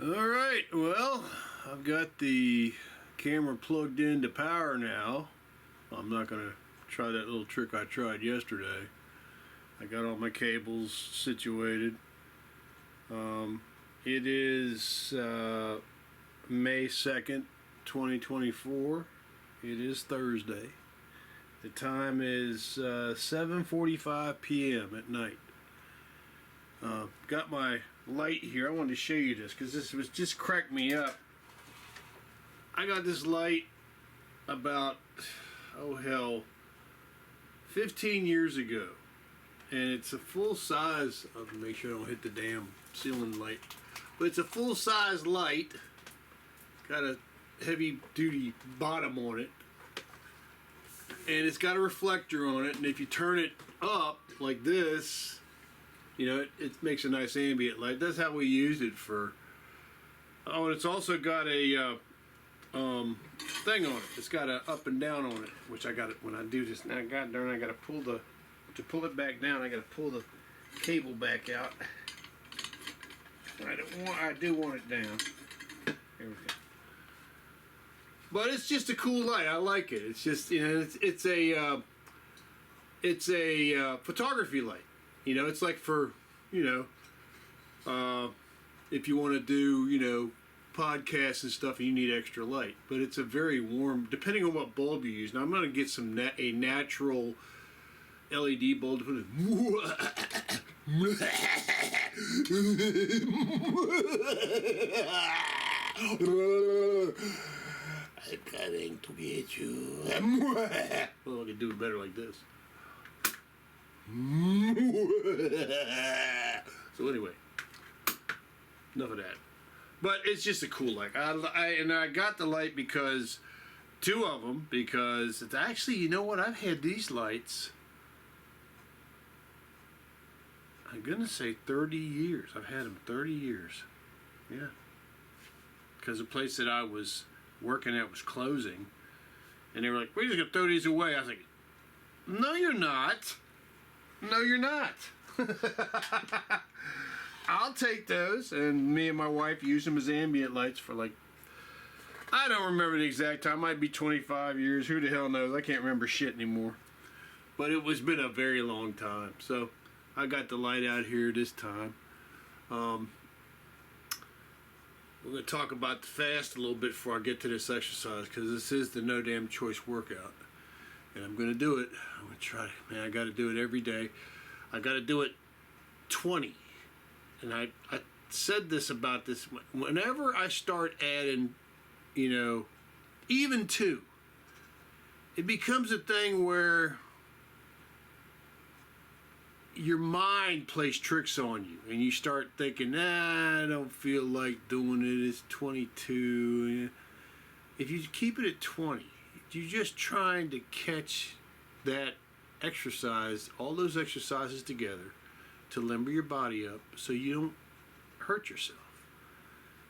Alright, well, I've got the camera plugged into power now. I'm not going to try that little trick I tried yesterday. I got all my cables situated. It is May 2nd, 2024. It is Thursday. The time is 7:45 p.m. at night. Got my light here. I wanted to show you this because this was just cracked me up. I got this light about, 15 years ago, and it's a full size. I'll make sure I don't hit the damn ceiling light, but it's a full size light. Got a heavy duty bottom on it, and it's got a reflector on it, and if you turn it up like this, you know, it makes a nice ambient light. That's how we used it for. Oh, and it's also got a thing on it. It's got a up and down on it, which I got it when I do this. Now, God darn, I got to pull it back down. I got to pull the cable back out. I do want it down. Here we go. But it's just a cool light. I like it. It's just, you know, it's a photography light. You know, it's like for, you know, if you want to do, you know, podcasts and stuff and you need extra light. But it's a very warm, depending on what bulb you use. Now, I'm going to get a natural LED bulb to put in. I'm coming to get you. Well, I can do it better like this. So anyway, enough of that. But it's just a cool light. I got the light because two of them, because it's actually, you know what, I've had these lights, I'm gonna say 30 years. I've had them 30 years. Yeah. Because the place that I was working at was closing, and they were like, we're just gonna throw these away. I was like, no you're not. No, you're not. I'll take those. And me and my wife use them as ambient lights for, like, I don't remember the exact time. It might be 25 years. Who the hell knows? I can't remember shit anymore. But it was been a very long time. So I got the light out here this time. We're going to talk about the fast a little bit before I get to this exercise, because this is the No Damn Choice workout. And I'm going to do it. I'm going to try. Man, I got to do it every day. I got to do it 20. And I said this about this. Whenever I start adding, you know, even 2, it becomes a thing where your mind plays tricks on you. And you start thinking, nah, I don't feel like doing it. It's 22. If you keep it at 20, you're just trying to catch that exercise, all those exercises together to limber your body up so you don't hurt yourself.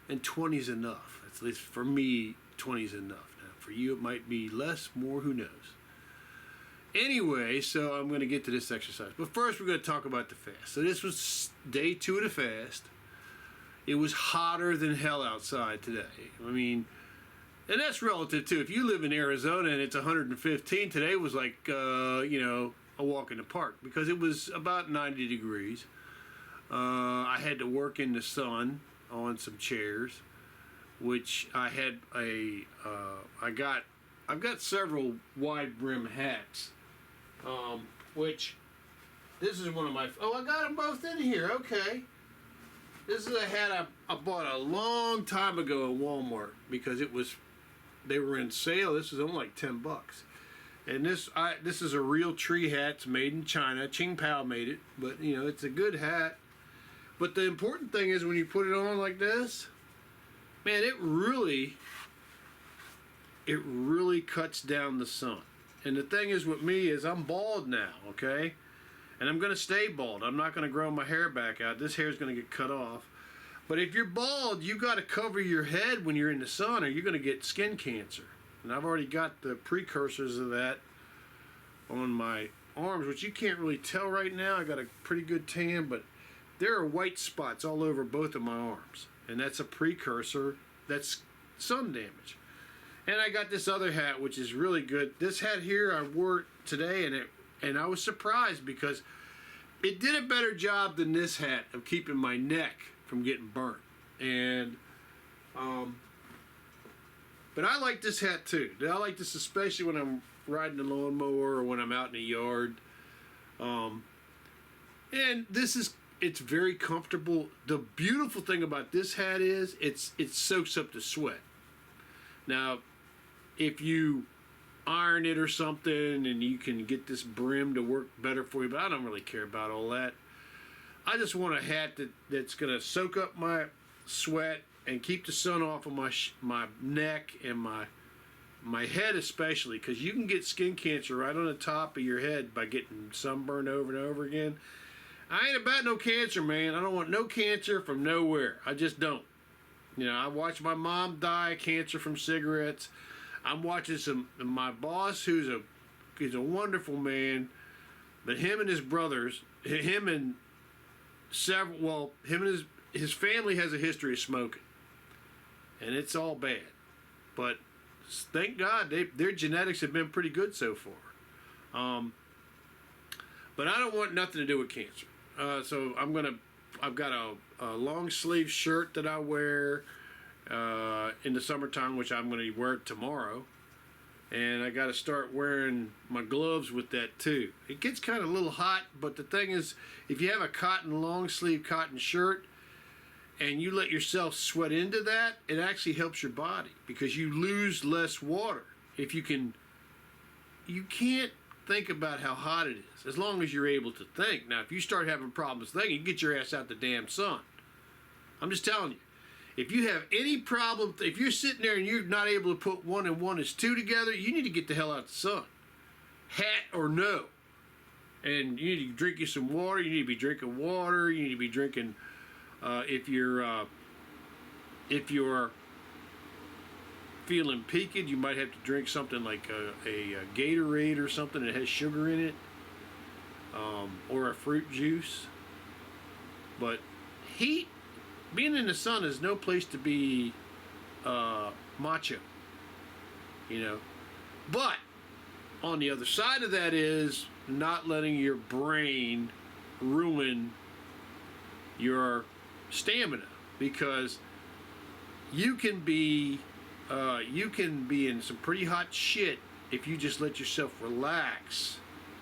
And 20 is enough. At least for me, 20 is enough. Now, for you, it might be less, more, who knows. Anyway, so I'm going to get to this exercise. But first, we're going to talk about the fast. So this was day 2 of the fast. It was hotter than hell outside today. I mean, and that's relative too. If you live in Arizona and it's 115, today was like, you know, a walk in the park, because it was about 90 degrees. I had to work in the sun on some chairs, which I had I've got several wide brim hats, which this is one of my, I got them both in here. Okay. This is a hat I bought a long time ago at Walmart because they were in sale. This was only like $10. And this is a real tree hat. It's made in China. Qingpao made it, but you know, it's a good hat. But the important thing is when you put it on like this, man, it really cuts down the sun. And the thing is with me is I'm bald now, okay? And I'm going to stay bald. I'm not going to grow my hair back out. This hair is going to get cut off. But if you're bald, you got to cover your head when you're in the sun, or you're going to get skin cancer. And I've already got the precursors of that on my arms, which you can't really tell right now. I got a pretty good tan, but there are white spots all over both of my arms. and that's a precursor. That's sun damage. And I got this other hat, which is really good. This hat here, I wore it today, and I was surprised because it did a better job than this hat of keeping my neck from getting burnt. And but I like this hat too. I like this especially when I'm riding the lawnmower or when I'm out in the yard. And it's very comfortable. The beautiful thing about this hat is it soaks up the sweat. Now, if you iron it or something and you can get this brim to work better for you, but I don't really care about all that. I just want a hat that's going to soak up my sweat and keep the sun off of my neck and my head especially, because you can get skin cancer right on the top of your head by getting sunburned over and over again. I ain't about no cancer, man. I don't want no cancer from nowhere. I just don't. You know, I watched my mom die of cancer from cigarettes. I'm watching my boss, he's a wonderful man, but him and his brothers, him and his family has a history of smoking, and it's all bad. But thank God their genetics have been pretty good so far. But I don't want nothing to do with cancer. So I've got a long sleeve shirt that I wear in the summertime, which I'm going to wear tomorrow, and I got to start wearing my gloves with that too. It gets kind of a little hot, but the thing is, if you have a long sleeve cotton shirt and you let yourself sweat into that, it actually helps your body because you lose less water. You can't think about how hot it is as long as you're able to think. Now, if you start having problems thinking, you get your ass out the damn sun. I'm just telling you. If you have any problem, if you're sitting there and you're not able to put 1 and 1 is 2 together, you need to get the hell out of the sun. Hat or no. And you need to drink you some water. You need to be drinking water. You need to be drinking, if you're feeling peaked, you might have to drink something like a Gatorade or something that has sugar in it, or a fruit juice. But being in the sun is no place to be macho, you know. But on the other side of that is not letting your brain ruin your stamina, because you can be in some pretty hot shit if you just let yourself relax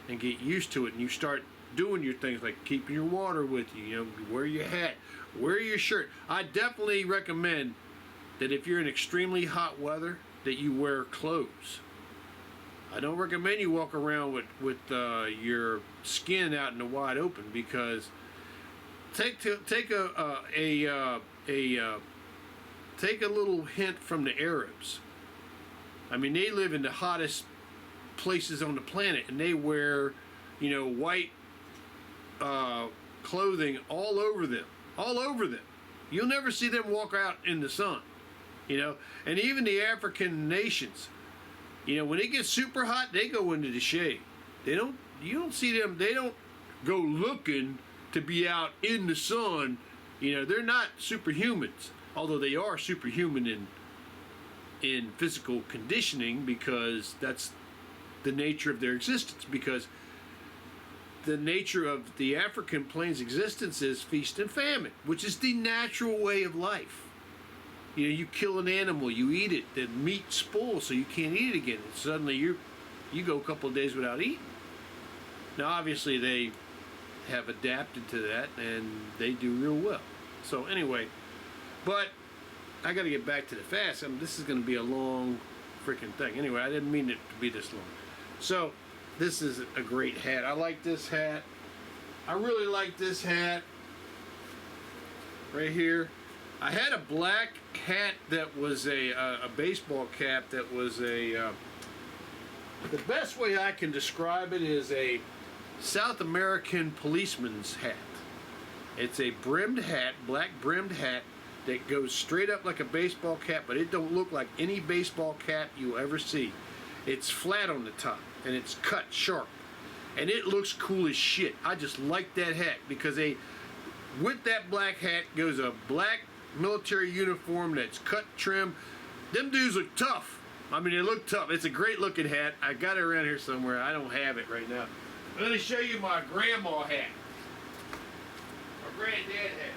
and get used to it, and you start doing your things like keeping your water with you, you know, wear your hat, wear your shirt. I definitely recommend that if you're in extremely hot weather that you wear clothes. I don't recommend you walk around with your skin out in the wide open, because take a little hint from the Arabs. I mean, they live in the hottest places on the planet, and they wear, you know, white clothing all over them. You'll never see them walk out in the sun, you know. And even the African nations, you know, when it gets super hot, they go into the shade. You don't see them. They don't go looking to be out in the sun. You know, they're not superhumans, although they are superhuman in physical conditioning, because that's the nature of their existence. Because the nature of the African plains existence is feast and famine, which is the natural way of life. You know, you kill an animal, you eat it, the meat spoils, so you can't eat it again. And suddenly you go a couple of days without eating. Now, obviously, they have adapted to that, and they do real well. So anyway, but I got to get back to the fast. I mean, this is going to be a long freaking thing. Anyway, I didn't mean it to be this long. So this is a great hat. I like this hat. I really like this hat right here. I had a black hat that was a baseball cap that was the best way I can describe it is a South American policeman's hat. It's a brimmed hat, black brimmed hat, that goes straight up like a baseball cap, but it don't look like any baseball cap you'll ever see. It's flat on the top, and it's cut sharp, and it looks cool as shit. I just like that hat, because with that black hat goes a black military uniform that's cut trim. Them dudes look tough. I mean, they look tough. It's a great looking hat. I got it around here somewhere. I don't have it right now. I'm going to show you my grandma hat. My granddad hat.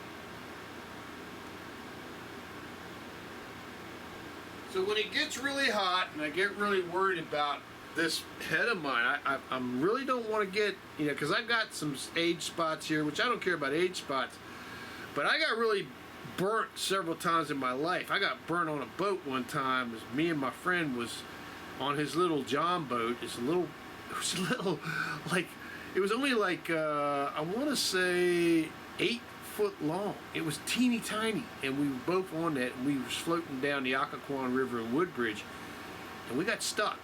So when it gets really hot and I get really worried about this head of mine, I really don't want to get, you know, because I've got some age spots here, which I don't care about age spots, but I got really burnt several times in my life. I got burnt on a boat one time as me and my friend was on his little John boat. It was like, it was only like, I want to say 8 foot long. It was teeny tiny, and we were both on that, and we were floating down the Occoquan River in Woodbridge, and we got stuck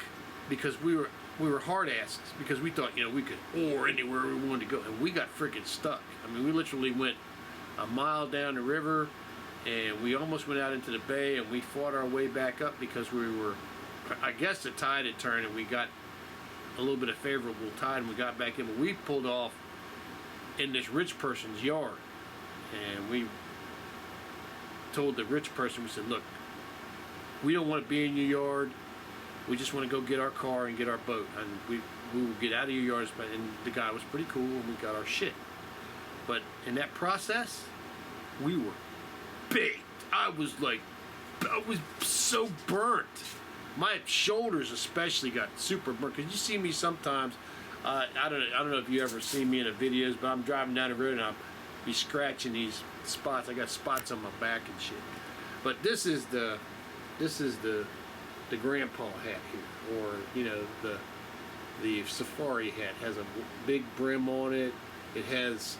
because we were hard asses because we thought, you know, we could oar anywhere we wanted to go, and we got freaking stuck. I mean, we literally went a mile down the river, and we almost went out into the bay, and we fought our way back up because we were, I guess the tide had turned, and we got a little bit of favorable tide, and we got back in, but we pulled off in this rich person's yard. And we told the rich person, we said, look, we don't want to be in your yard. We just want to go get our car and get our boat. And we will get out of your yards. And the guy was pretty cool, and we got our shit. But in that process, we were baked. I was so burnt. My shoulders especially got super burnt. Because you see me sometimes, I don't know if you ever see me in the videos, but I'm driving down the road and I'll be scratching these spots. I got spots on my back and shit. But this is the grandpa hat here, or you know, the safari hat. Has a big brim on it. It has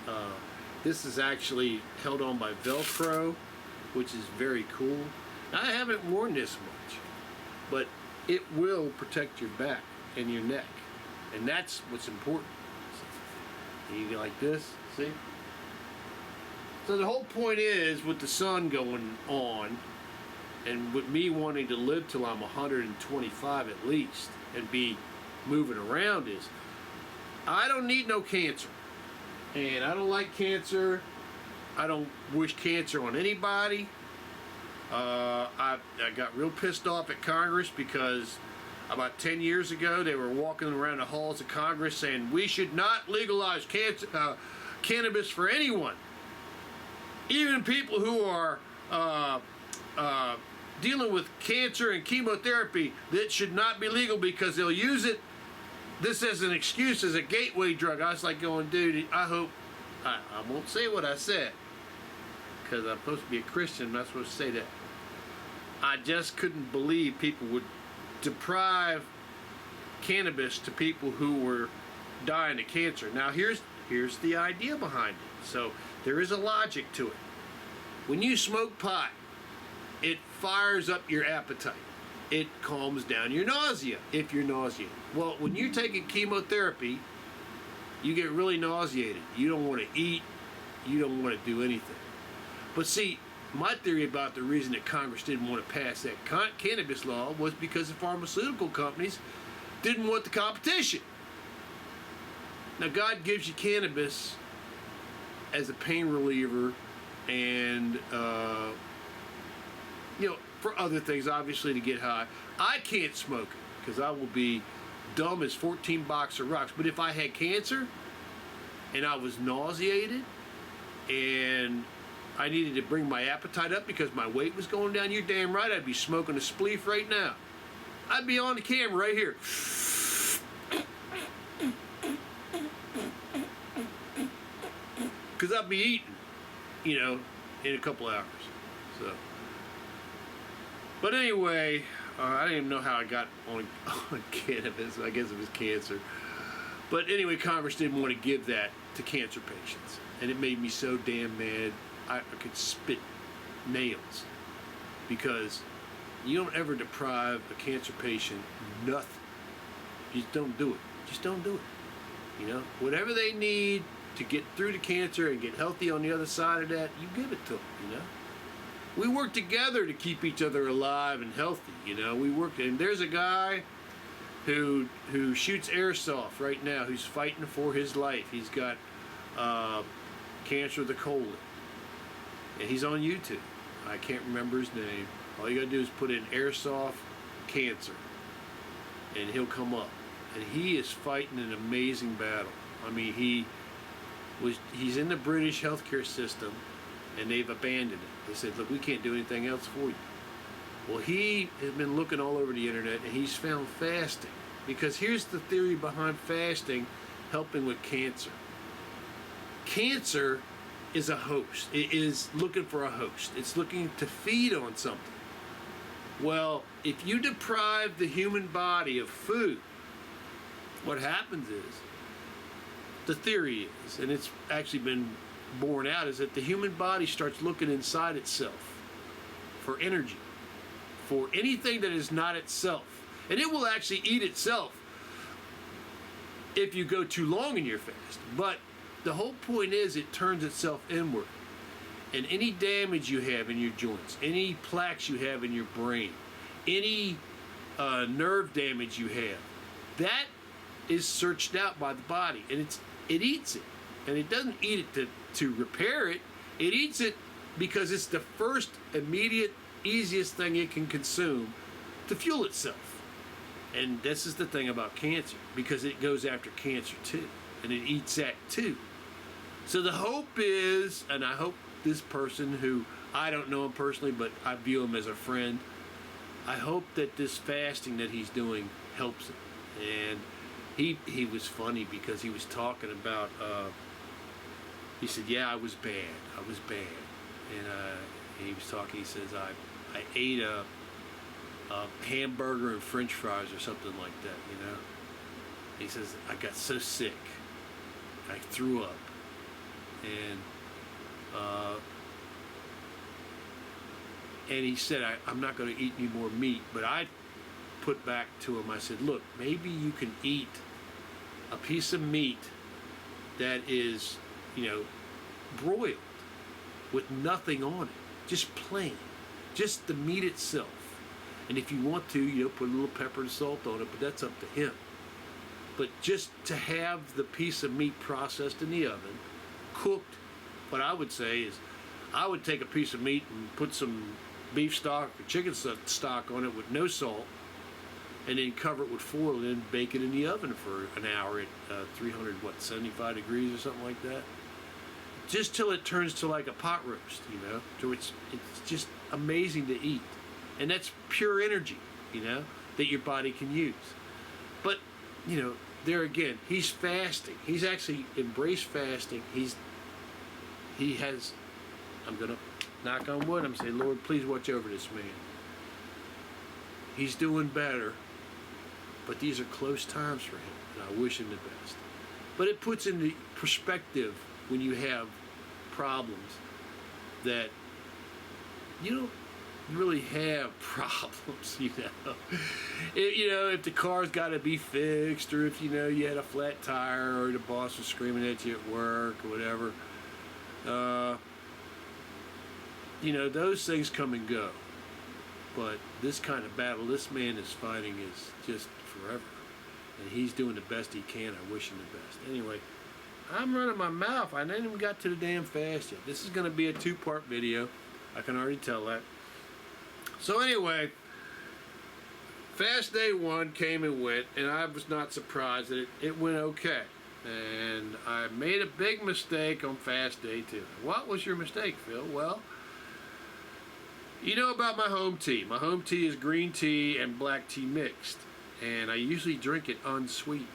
this is actually held on by Velcro, which is very cool. Now, I haven't worn this much, but it will protect your back and your neck, and that's what's important. You go like this, see? So the whole point is, with the sun going on, and with me wanting to live till I'm 125 at least, and be moving around, is I don't need no cancer. And I don't like cancer. I don't wish cancer on anybody. I got real pissed off at Congress because about 10 years ago they were walking around the halls of Congress saying we should not legalize cannabis for anyone. Even people who are dealing with cancer and chemotherapy, that should not be legal because they'll use this as an excuse, as a gateway drug. I was like going, dude, I hope, I won't say what I said because I'm supposed to be a Christian. I'm not supposed to say that. I just couldn't believe people would deprive cannabis to people who were dying of cancer. Now here's the idea behind it. So there is a logic to it. When you smoke pot, it fires up your appetite. It calms down your nausea if you're nauseated. Well, when you're taking chemotherapy, you get really nauseated. You don't want to eat. You don't want to do anything. But see, my theory about the reason that Congress didn't want to pass that cannabis law was because the pharmaceutical companies didn't want the competition. Now, God gives you cannabis as a pain reliever and, you know, for other things, obviously, to get high. I can't smoke it because I will be dumb as 14 box of rocks. But if I had cancer and I was nauseated and I needed to bring my appetite up because my weight was going down, you're damn right I'd be smoking a spleef right now. I'd be on the camera right here. Because I'd be eating, you know, in a couple hours. So, but anyway, I didn't even know how I got on cannabis. I guess it was cancer. But anyway, Congress didn't want to give that to cancer patients. And it made me so damn mad. I could spit nails. Because you don't ever deprive a cancer patient nothing. You just don't do it. Just don't do it. You know, whatever they need to get through the cancer and get healthy on the other side of that, you give it to them, you know. We work together to keep each other alive and healthy, you know. We work, and there's a guy who shoots airsoft right now who's fighting for his life. He's got cancer of the colon, and he's on YouTube. I can't remember his name. All you gotta do is put in airsoft cancer, and he'll come up. And he is fighting an amazing battle. I mean, he's in the British healthcare system, and they've abandoned it. They said, look, we can't do anything else for you. Well, he has been looking all over the internet, and he's found fasting. Because here's the theory behind fasting helping with cancer. Cancer is a host. It is looking for a host. It's looking to feed on something. Well, if you deprive the human body of food, what happens is, the theory is, and it's actually been borne out, is that the human body starts looking inside itself for energy, for anything that is not itself. And it will actually eat itself if you go too long in your fast. But the whole point is it turns itself inward. And any damage you have in your joints, any plaques you have in your brain, any nerve damage you have, that is searched out by the body, and it eats it. And it doesn't eat it to repair it. It eats it because it's the first immediate, easiest thing it can consume to fuel itself. And this is the thing about cancer, because it goes after cancer too, and it eats that too. So the hope is, and I hope this person, who I don't know him personally, but I view him as a friend, I hope that this fasting that he's doing helps him. And he was funny because he was talking about, he said, yeah, I was bad. And he was talking, he says, I ate a hamburger and french fries or something like that, you know. He says, I got so sick, I threw up. And he said, I'm not going to eat any more meat. But I put back to him, I said, look, maybe you can eat a piece of meat that is, you know, broiled with nothing on it, just plain, just the meat itself. And if you want to, you know, put a little pepper and salt on it, but that's up to him. But just to have the piece of meat processed in the oven, cooked, what I would say is, I would take a piece of meat and put some beef stock or chicken stock on it with no salt, and then cover it with foil, and then bake it in the oven for an hour at 75 degrees or something like that. Just till it turns to like a pot roast, you know. So it's just amazing to eat. And that's pure energy, you know, that your body can use. But, you know, there again, he's fasting. He's actually embraced fasting. He has, I'm going to knock on wood, I'm saying, Lord, please watch over this man. He's doing better, but these are close times for him, and I wish him the best. But it puts into perspective when you have problems that you don't really have problems, you know. If the car's got to be fixed, or if, you know, you had a flat tire, or the boss was screaming at you at work, or whatever, you know, those things come and go. But this kind of battle this man is fighting is just forever. And he's doing the best he can. I wish him the best. Anyway, I'm running my mouth. I didn't even got to the damn fast yet. This is going to be a 2-part video. I can already tell that. So anyway, fast day 1 came and went, and I was not surprised that it went okay. And I made a big mistake on fast day 2. What was your mistake, Phil? Well, you know about my HomeTea. My HomeTea is green tea and black tea mixed, and I usually drink it unsweetened.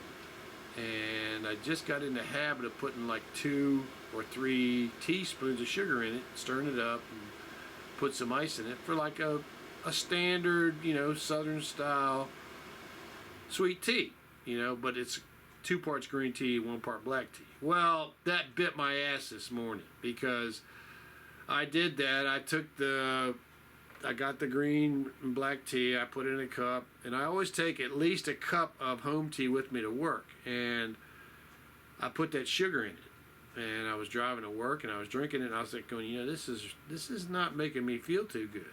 And I just got in the habit of putting like 2 or 3 teaspoons of sugar in it, stirring it up, and put some ice in it for like a standard, you know, southern style sweet tea, you know, but it's 2 parts green tea, 1 part black tea. Well, that bit my ass this morning, because I did that. I got the green and black tea, I put it in a cup, and I always take at least a cup of HomeTea with me to work, and I put that sugar in it. And I was driving to work, and I was drinking it, and I was like going, you know, this is not making me feel too good.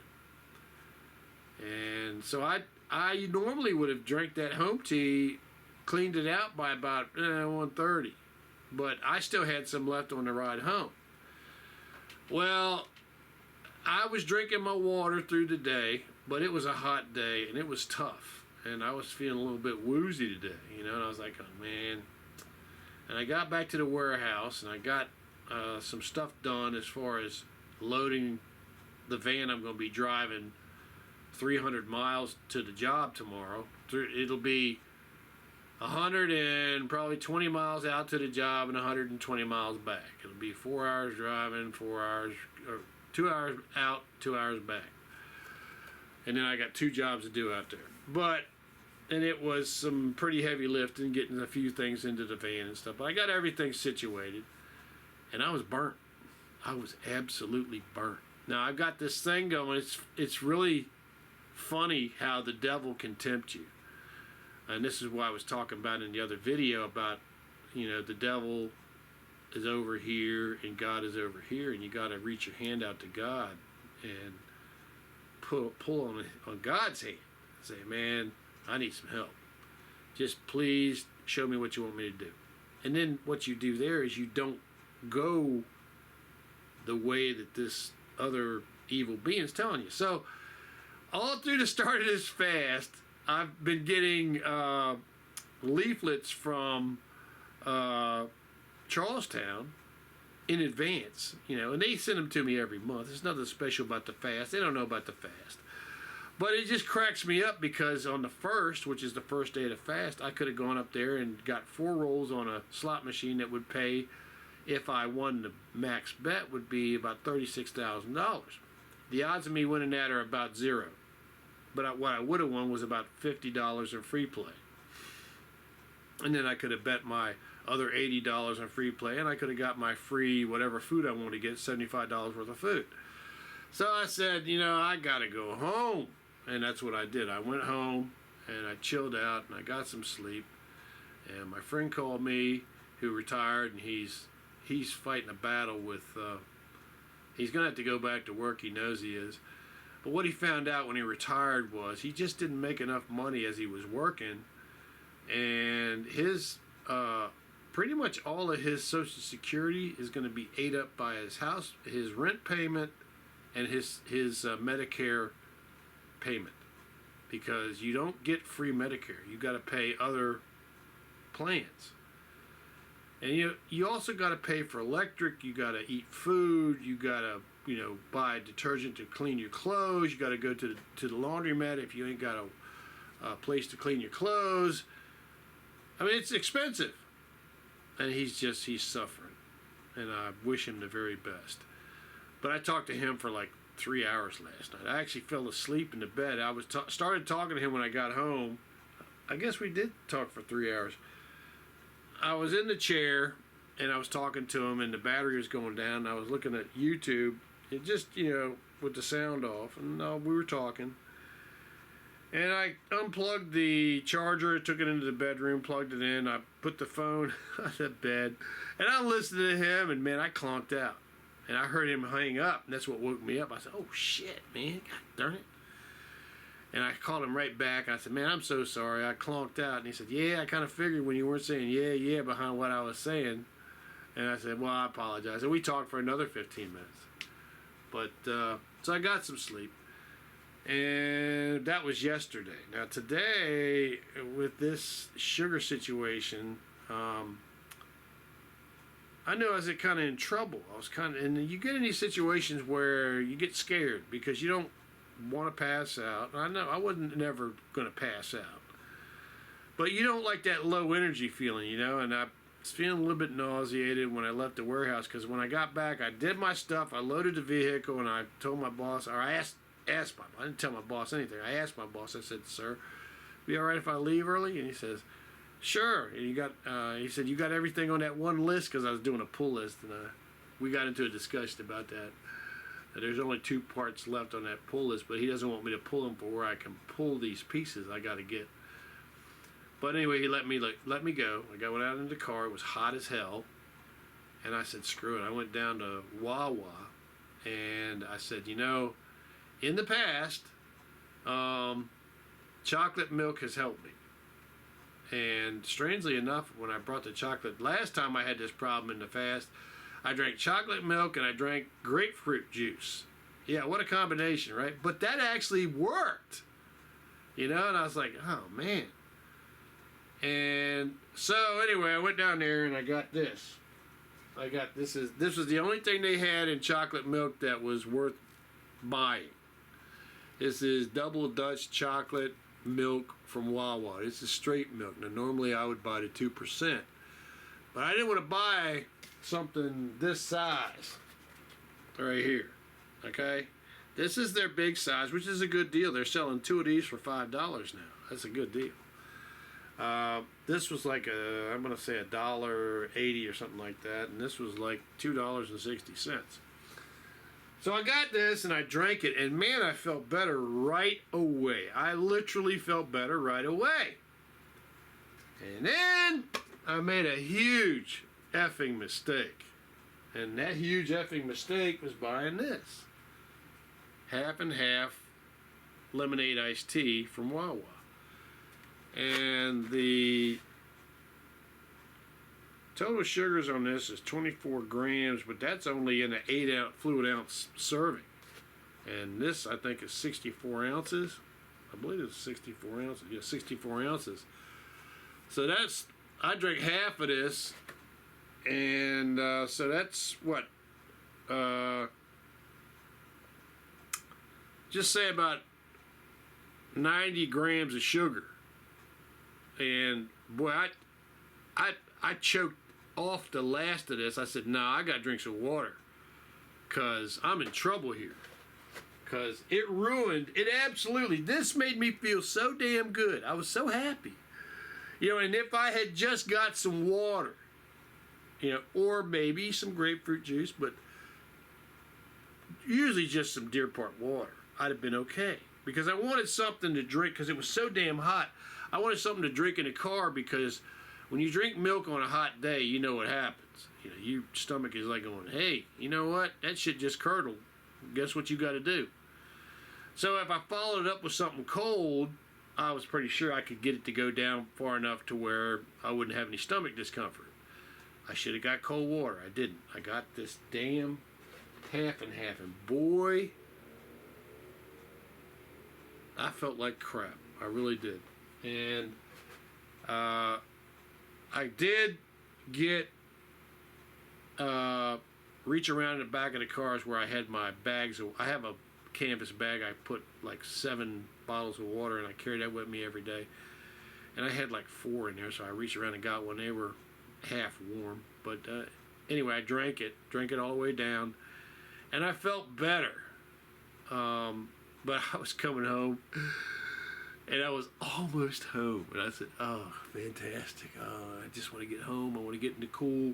And so I normally would have drank that HomeTea, cleaned it out by about 1:30, but I still had some left on the ride home. Well, I was drinking my water through the day, but it was a hot day and it was tough. And I was feeling a little bit woozy today, you know, and I was like, oh man. And I got back to the warehouse and I got some stuff done as far as loading the van I'm going to be driving 300 miles to the job tomorrow. It'll be 100 and probably 20 miles out to the job and 120 miles back. It'll be 4 hours driving, 4 hours, or 2 hours out, 2 hours back. And then I got 2 jobs to do out there. And it was some pretty heavy lifting, getting a few things into the van and stuff. But I got everything situated, and I was burnt. I was absolutely burnt. Now I've got this thing going. It's really funny how the devil can tempt you. And this is why I was talking about in the other video about, you know, the devil is over here and God is over here, and you got to reach your hand out to God and pull on God's hand. Say, man, I need some help. Just please show me what you want me to do. And then what you do there is you don't go the way that this other evil being's telling you. So all through the start of this fast, I've been getting leaflets from Charlestown in advance, you know, and they send them to me every month. There's nothing special about the fast. They don't know about the fast. But it just cracks me up because on the 1st, which is the first day of the fast, I could have gone up there and got 4 rolls on a slot machine that would pay, if I won the max bet, would be about $36,000. The odds of me winning that are about 0. But what I would have won was about $50 in free play. And then I could have bet my other $80 in free play, and I could have got my free whatever food I wanted to get, $75 worth of food. So I said, you know, I got to go home. And that's what I did. I went home and I chilled out and I got some sleep. And my friend called me, who retired, and he's fighting a battle with, he's going to have to go back to work. He knows he is. But what he found out when he retired was he just didn't make enough money as he was working. And his, pretty much all of his Social Security is going to be ate up by his house, his rent payment, and his Medicare payment, because you don't get free Medicare. You got to pay other plans, and you also got to pay for electric. You got to eat food. You got to, you know, buy detergent to clean your clothes. You got to go to the laundromat if you ain't got a place to clean your clothes. I mean, it's expensive, and he's suffering, and I wish him the very best. But I talked to him for like 3 hours last night. I actually fell asleep in the bed. I was started talking to him when I got home. I guess we did talk for 3 hours. I was in the chair and I was talking to him, and the battery was going down. I was looking at YouTube, it just, you know, with the sound off, and we were talking. And I unplugged the charger, took it into the bedroom, plugged it in. I put the phone on the bed, and I listened to him, and man, I clonked out. And I heard him hang up, and that's what woke me up. I said, oh, shit, man, God darn it. And I called him right back. I said, man, I'm so sorry. I clonked out. And he said, yeah, I kind of figured when you weren't saying yeah behind what I was saying. And I said, well, I apologize. And we talked for another 15 minutes. But, so I got some sleep. And that was yesterday. Now, today, with this sugar situation, I knew I was kind of in trouble. And you get in these situations where you get scared because you don't want to pass out. I know I wasn't never going to pass out, but you don't like that low energy feeling, you know. And I was feeling a little bit nauseated when I left the warehouse, because when I got back, I did my stuff. I loaded the vehicle, and I told my boss, or I asked my, I didn't tell my boss anything. I asked my boss. I said, "Sir, be all right if I leave early?" And he says, sure. And he said, you got everything on that one list? Because I was doing a pull list, and we got into a discussion about that. There's only 2 parts left on that pull list, but he doesn't want me to pull them for where I can pull these pieces I got to get. But anyway, he let me go. I went out in the car. It was hot as hell, and I said, screw it. I went down to Wawa, and I said, you know, in the past, chocolate milk has helped me. And strangely enough, when I brought the chocolate, last time I had this problem in the fast, I drank chocolate milk and I drank grapefruit juice. Yeah, what a combination, right? But that actually worked, you know. And I was like, oh man. And so anyway, I went down there and I got this. This was the only thing they had in chocolate milk that was worth buying. This is double Dutch chocolate milk from Wawa. This is straight milk. Now normally I would buy the 2%, but I didn't want to buy something this size right here. Okay, this is their big size, which is a good deal. They're selling 2 of these for $5 now. That's a good deal. This was like I'm gonna say $1.80 or something like that, and this was like $2.60. So I got this and I drank it, and man, I felt better right away. I literally felt better right away. And then I made a huge effing mistake, and that huge effing mistake was buying this half and half lemonade iced tea from Wawa. And the total sugars on this is 24 grams, but that's only in an 8 fluid ounce serving. And this, I think, is 64 ounces. I believe it's 64 ounces. Yeah, 64 ounces. So I drank half of this, and so that's what? Just say about 90 grams of sugar. And boy, I choked off the last of this. I said, nah, I got to drink some water, because I'm in trouble here. Because it absolutely, this made me feel so damn good. I was so happy. You know, and if I had just got some water, you know, or maybe some grapefruit juice, but usually just some Deer Park water, I'd have been okay. Because I wanted something to drink, because it was so damn hot. I wanted something to drink in the car, because when you drink milk on a hot day, you know what happens. You know, your stomach is like going, hey, you know what? That shit just curdled. Guess what you got to do? So if I followed it up with something cold, I was pretty sure I could get it to go down far enough to where I wouldn't have any stomach discomfort. I should have got cold water. I didn't. I got this damn half and half, and boy, I felt like crap. I really did. And I did get reach around in the back of the cars where I had my bags. I have a canvas bag. I put like 7 bottles of water, and I carry that with me every day. And I had like 4 in there, so I reached around and got one. They were half warm, but anyway, I drank it all the way down, and I felt better. But I was coming home, and I was almost home, and I said, oh, fantastic. Oh, I just want to get home. I want to get in the cool.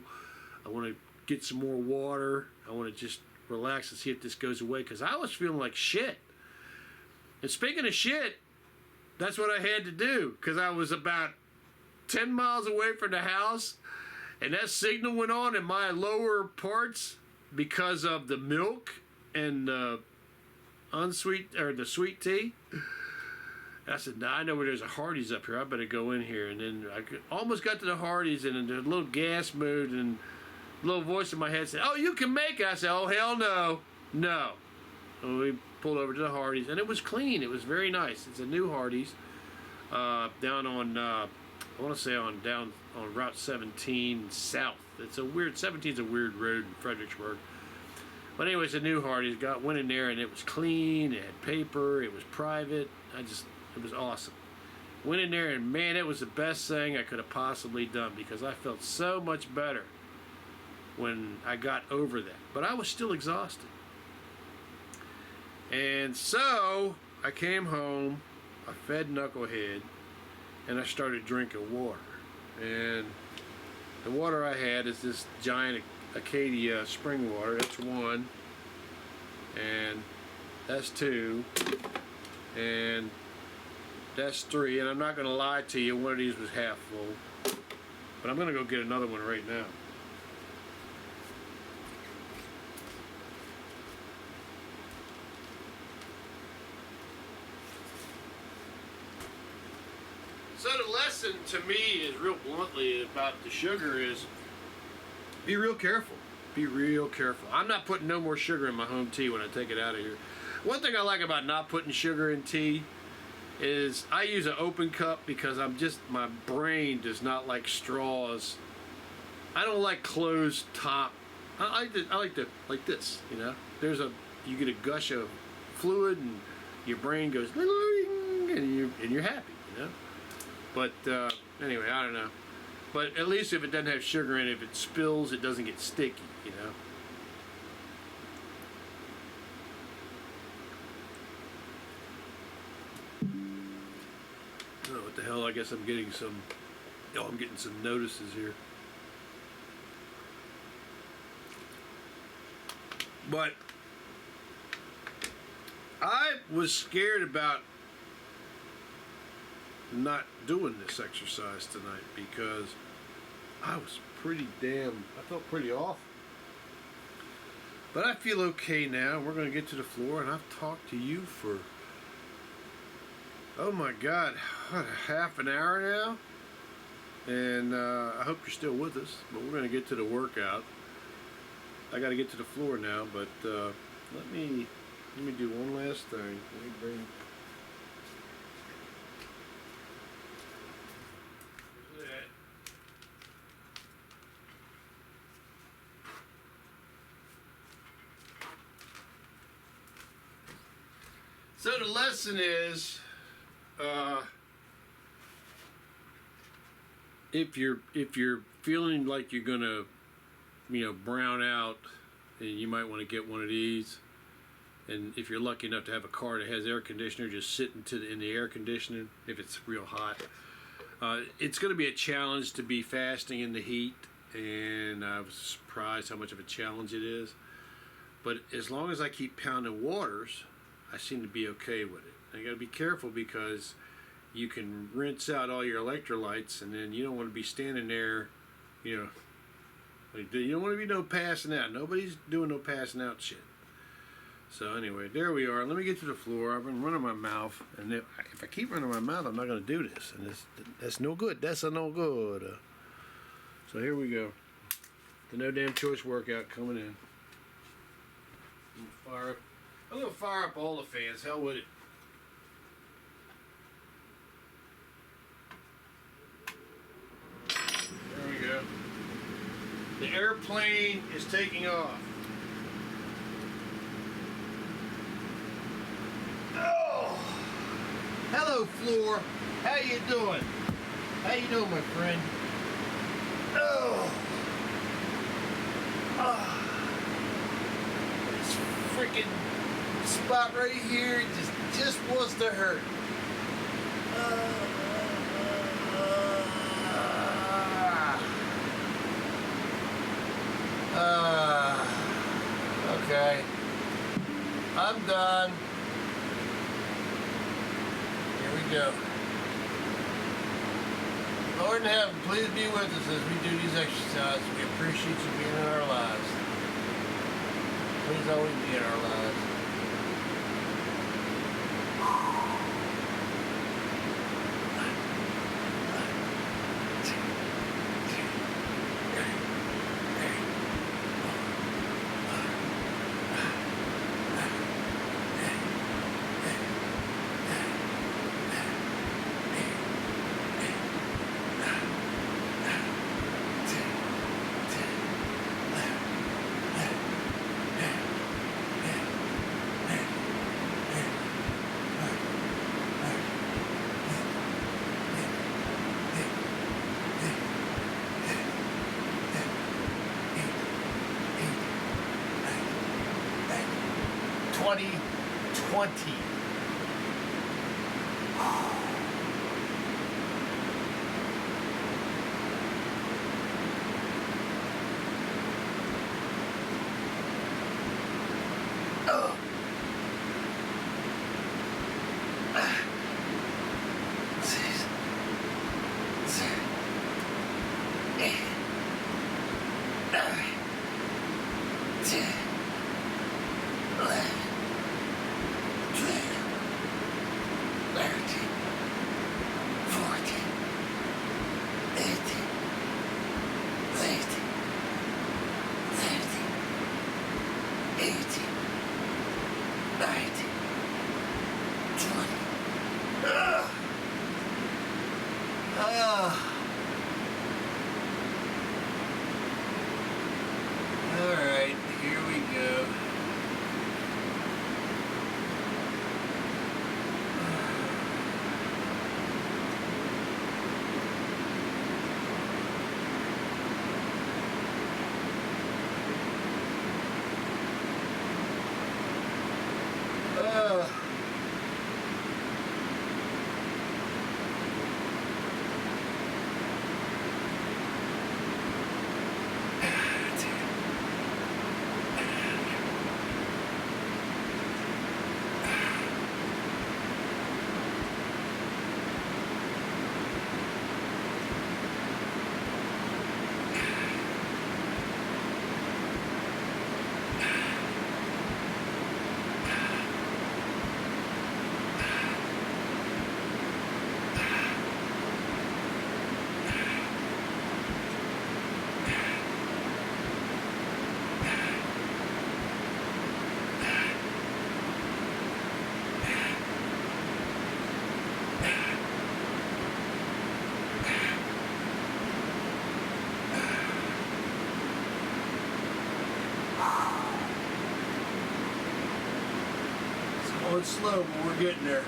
I want to get some more water. I want to just relax and see if this goes away, because I was feeling like shit. And speaking of shit, that's what I had to do, because I was about 10 miles away from the house, and that signal went on in my lower parts because of the milk and the sweet tea. And I said, nah, I know where there's a Hardee's up here. I better go in here. And then I almost got to the Hardee's, and then the little gas moved, and a little voice in my head said, oh, you can make it. I said, oh, hell no. No. And we pulled over to the Hardee's, and it was clean. It was very nice. It's a new Hardee's down on, I want to say down on Route 17 South. It's a weird, 17's a weird road in Fredericksburg. But anyway, it's a new Hardee's. Went in there, and it was clean. It had paper. It was private. It was awesome. Went in there, and man, it was the best thing I could have possibly done, because I felt so much better when I got over that. But I was still exhausted. And so I came home, I fed Knucklehead, and I started drinking water. And the water I had is this giant Acadia spring water. That's 1, and that's 2, and that's 3. And I'm not going to lie to you, one of these was half full, but I'm going to go get another one right now. So the lesson to me is real bluntly about the sugar is be real careful. Be real careful. I'm not putting no more sugar in my home tea when I take it out of here. One thing I like about not putting sugar in tea is I use an open cup because my brain does not like straws. I don't like closed top. I like this, you know. You get a gush of fluid and your brain goes and you're happy, you know. But anyway, I don't know. But at least if it doesn't have sugar in it, if it spills, it doesn't get sticky, you know. Oh, what the hell? I guess I'm getting some notices here. But I was scared about not doing this exercise tonight because I felt pretty off. But I feel okay now. We're going to get to the floor, and I've talked to you for, oh my God, what, half an hour now? And I hope you're still with us, but we're going to get to the workout. I got to get to the floor now, but let me do one last thing. Let me bring. So the lesson is, if you're feeling like you're gonna, brown out, and you might want to get one of these. And if you're lucky enough to have a car that has air conditioner, just sit in the air conditioning if it's real hot. It's going to be a challenge to be fasting in the heat, and I was surprised how much of a challenge it is. But as long as I keep pounding waters, I seem to be okay with it. And you got to be careful because you can rinse out all your electrolytes, and then you don't want to be standing there, you don't want to be no passing out. Nobody's doing no passing out shit. So anyway, there we are. Let me get to the floor. I've been running my mouth, and if I keep running my mouth, I'm not going to do this, and that's no good. That's no good. So here we go. The No Damn Choice workout coming in. I'm going to fire up all the fans. Hell with it. There we go. The airplane is taking off. Oh, hello, floor. How you doing? How you doing, my friend? Oh, this freaking spot right here just wants to hurt. Okay. I'm done. Here we go. Lord in heaven, please be with us as we do these exercises. We appreciate you being in our lives. Please always be in our lives. Going slow, but we're getting there.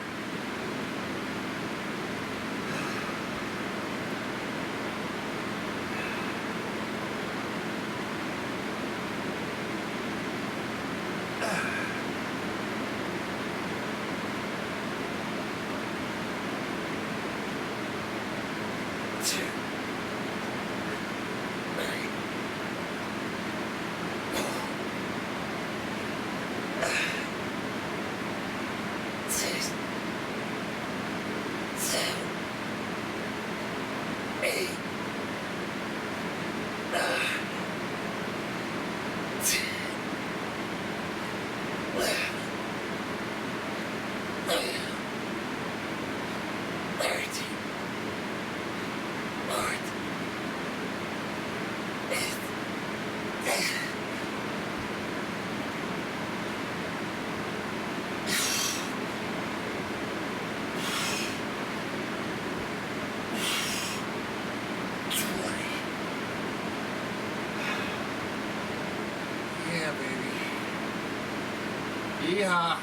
Yeah.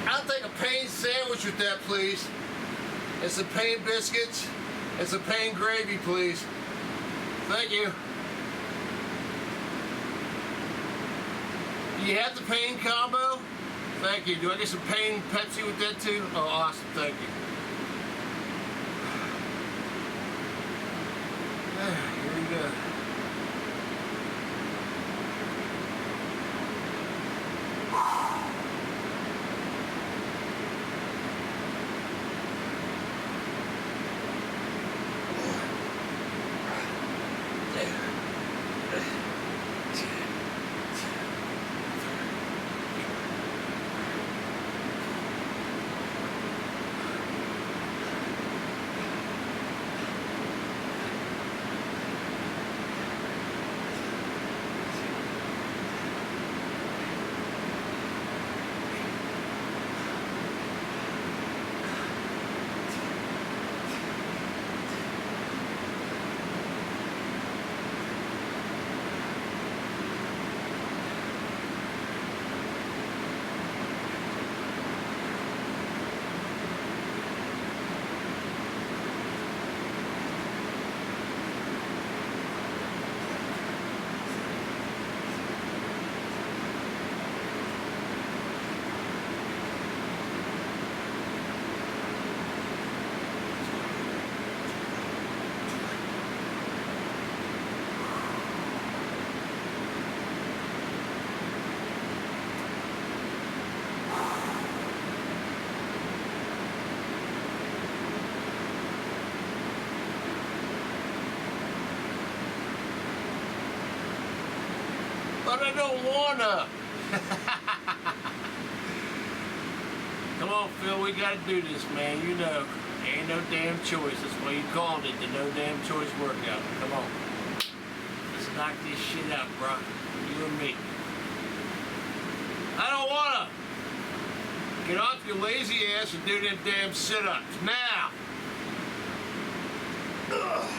I'll take a Pain sandwich with that, please. And some Pain biscuits and some Pain gravy, please. Thank you. Do you have the Pain combo? Thank you. Do I get some Pain Pepsi with that too? Oh, awesome. Thank you. Here we go. But I don't wanna. Come on, Phil, we gotta do this, man. You know, ain't no damn choice. That's why you called it the no damn choice workout. Come on. Let's knock this shit out, bro. You and me. I don't wanna. Get off your lazy ass and do them damn sit-ups. Now. Ugh.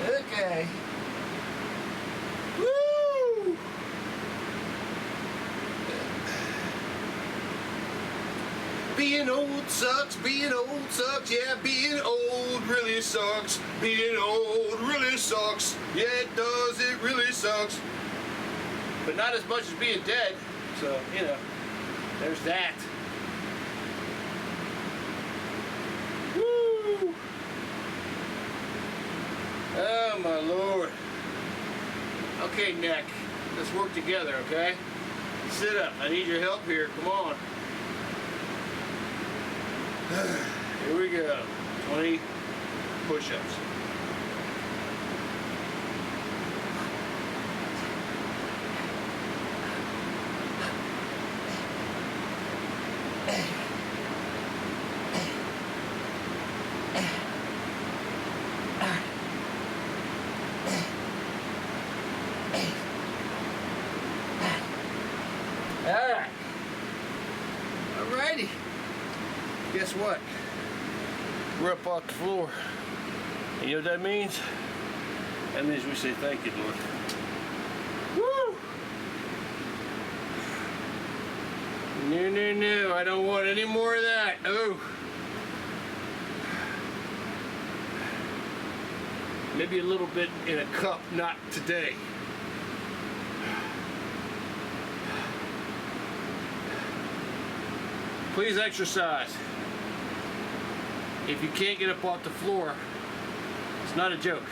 Okay. Woo! Being old sucks, yeah, being old really sucks. Being old really sucks. Yeah, it does, it really sucks. But not as much as being dead. So, you know, there's that. Woo! Oh my Lord. Okay, neck. Let's work together, okay? Sit up. I need your help here. Come on. Here we go. 20 push-ups. Alright. Alrighty. Guess what? We're up off the floor. And you know what that means? That means we say thank you, Lord. Woo! No. I don't want any more of that. Oh. Maybe a little bit in a cup, not today. Please exercise. If you can't get up off the floor, it's not a joke.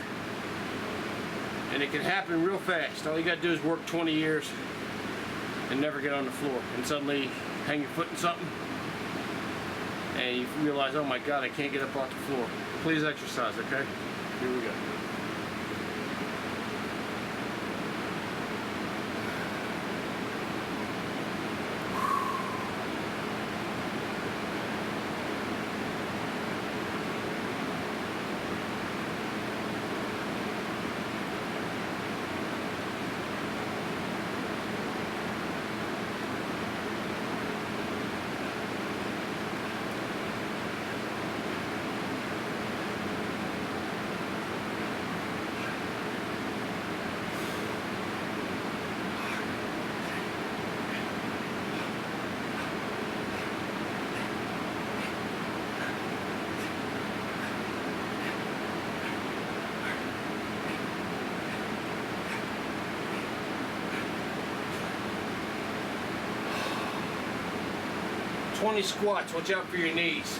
And it can happen real fast. All you gotta do is work 20 years and never get on the floor. And suddenly hang your foot in something and you realize, oh my God, I can't get up off the floor. Please exercise, okay? Here we go. "20 squats, watch out for your knees."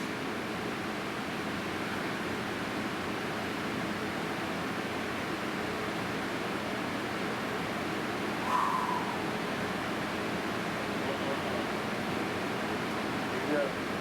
Here we go.